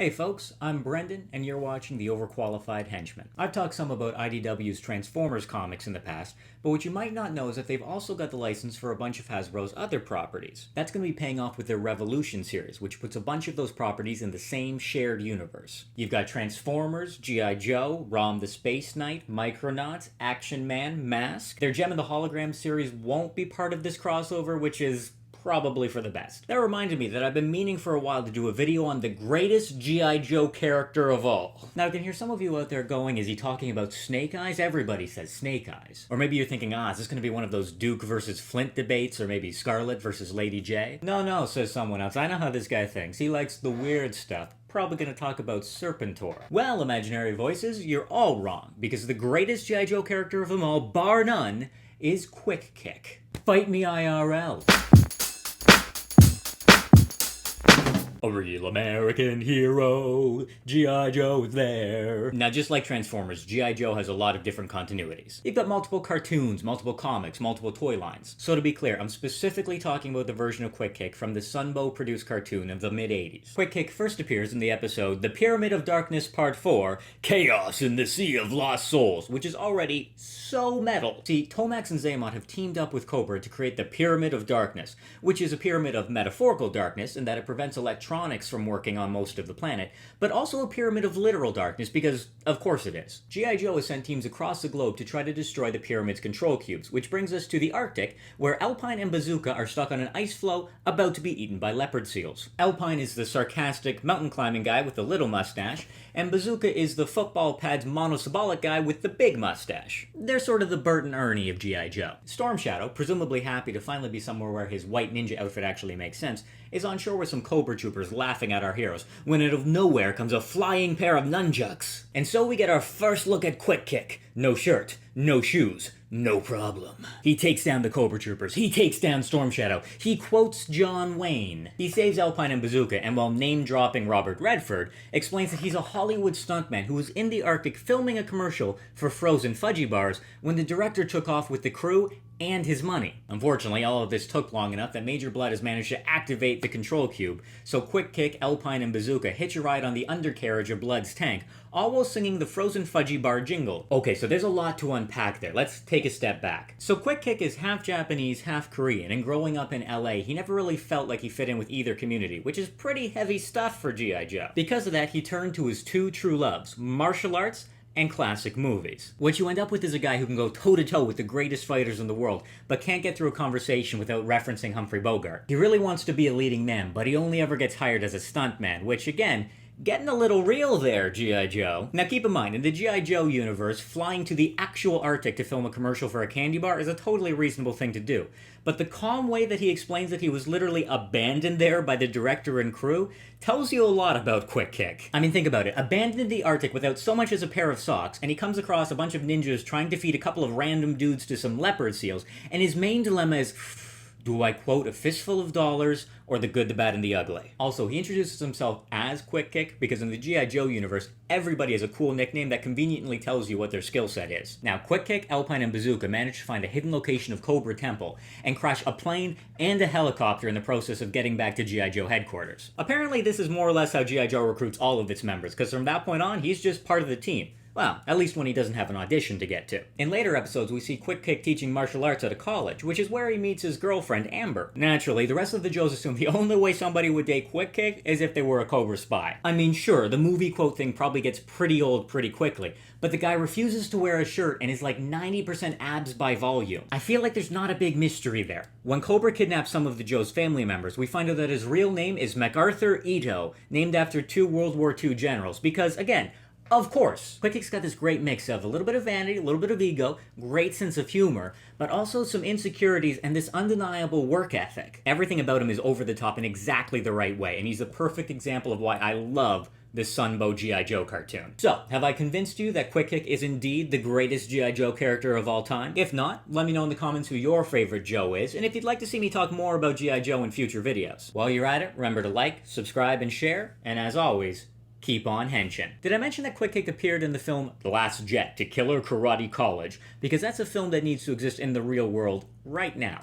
Hey folks, I'm Brendan, and you're watching the Overqualified Henchman. I've talked some about IDW's Transformers comics in the past, but what you might not know is that they've also got the license for a bunch of Hasbro's other properties. That's going to be paying off with their Revolution series, which puts a bunch of those properties in the same shared universe. You've got Transformers, G.I. Joe, Rom the Space Knight, Micronauts, Action Man, Mask. Their Gem of the Hologram series won't be part of this crossover, which is probably for the best. That reminded me that I've been meaning for a while to do a video on the greatest G.I. Joe character of all. Now I can hear some of you out there going, is he talking about Snake Eyes? Everybody says Snake Eyes. Or maybe you're thinking, is this gonna be one of those Duke versus Flint debates, or maybe Scarlet versus Lady J? No, says someone else. I know how this guy thinks. He likes the weird stuff. Probably gonna talk about Serpentor. Well, imaginary voices, you're all wrong, because the greatest G.I. Joe character of them all, bar none, is Quick Kick. Fight me IRL. A real American hero, G.I. Joe is there. Now, just like Transformers, G.I. Joe has a lot of different continuities. You've got multiple cartoons, multiple comics, multiple toy lines. So to be clear, I'm specifically talking about the version of Quick Kick from the Sunbow-produced cartoon of the mid-80s. Quick Kick first appears in the episode The Pyramid of Darkness Part 4, Chaos in the Sea of Lost Souls, which is already so metal. See, Tomax and Xamot have teamed up with Cobra to create the Pyramid of Darkness, which is a pyramid of metaphorical darkness in that it prevents electronics from working on most of the planet, but also a pyramid of literal darkness because, of course it is. G.I. Joe has sent teams across the globe to try to destroy the pyramid's control cubes, which brings us to the Arctic, where Alpine and Bazooka are stuck on an ice floe about to be eaten by leopard seals. Alpine is the sarcastic mountain climbing guy with the little mustache, and Bazooka is the football pads monosybolic guy with the big mustache. They're sort of the Bert and Ernie of G.I. Joe. Storm Shadow, presumably happy to finally be somewhere where his white ninja outfit actually makes sense, is on shore with some Cobra troopers laughing at our heroes, when out of nowhere comes a flying pair of nunchucks. And so we get our first look at Quick Kick. No shirt, no shoes, no problem. He takes down the Cobra troopers, he takes down Storm Shadow, he quotes John Wayne. He saves Alpine and Bazooka, and while name-dropping Robert Redford, explains that he's a Hollywood stuntman who was in the Arctic filming a commercial for Frozen Fudgey Bars when the director took off with the crew and his money. Unfortunately, all of this took long enough that Major Blood has managed to activate the control cube, so Quick Kick, Alpine, and Bazooka hitch a ride on the undercarriage of Blood's tank, all while singing the Frozen Fudgey Bar jingle. Okay, so there's a lot to unpack there. Let's take a step back. So Quick Kick is half Japanese, half Korean, and growing up in LA, he never really felt like he fit in with either community, which is pretty heavy stuff for G.I. Joe. Because of that, he turned to his two true loves, martial arts and classic movies. What you end up with is a guy who can go toe-to-toe with the greatest fighters in the world, but can't get through a conversation without referencing Humphrey Bogart. He really wants to be a leading man, but he only ever gets hired as a stuntman, which again, getting a little real there, G.I. Joe. Now keep in mind, in the G.I. Joe universe, flying to the actual Arctic to film a commercial for a candy bar is a totally reasonable thing to do. But the calm way that he explains that he was literally abandoned there by the director and crew tells you a lot about Quick Kick. I mean, think about it. Abandoned in the Arctic without so much as a pair of socks, and he comes across a bunch of ninjas trying to feed a couple of random dudes to some leopard seals, and his main dilemma is, do I quote a fistful of dollars or the good, the bad, and the ugly? Also, he introduces himself as Quick Kick because in the G.I. Joe universe, everybody has a cool nickname that conveniently tells you what their skill set is. Now, Quick Kick, Alpine, and Bazooka manage to find a hidden location of Cobra Temple and crash a plane and a helicopter in the process of getting back to G.I. Joe headquarters. Apparently, this is more or less how G.I. Joe recruits all of its members, because from that point on, he's just part of the team. Well, at least when he doesn't have an audition to get to. In later episodes, we see Quick Kick teaching martial arts at a college, which is where he meets his girlfriend, Amber. Naturally, the rest of the Joes assume the only way somebody would date Quick Kick is if they were a Cobra spy. I mean, sure, the movie quote thing probably gets pretty old pretty quickly, but the guy refuses to wear a shirt and is like 90% abs by volume. I feel like there's not a big mystery there. When Cobra kidnaps some of the Joe's family members, we find out that his real name is MacArthur Ito, named after two World War II generals, because, again, of course, Quick Kick's got this great mix of a little bit of vanity, a little bit of ego, great sense of humor, but also some insecurities and this undeniable work ethic. Everything about him is over the top in exactly the right way, and he's a perfect example of why I love this Sunbow G.I. Joe cartoon. So, have I convinced you that Quick Kick is indeed the greatest G.I. Joe character of all time? If not, let me know in the comments who your favorite Joe is, and if you'd like to see me talk more about G.I. Joe in future videos. While you're at it, remember to like, subscribe, and share, and as always, keep on henching. Did I mention that Quick Kick appeared in the film The Last Jet to Killer Karate College? Because that's a film that needs to exist in the real world right now.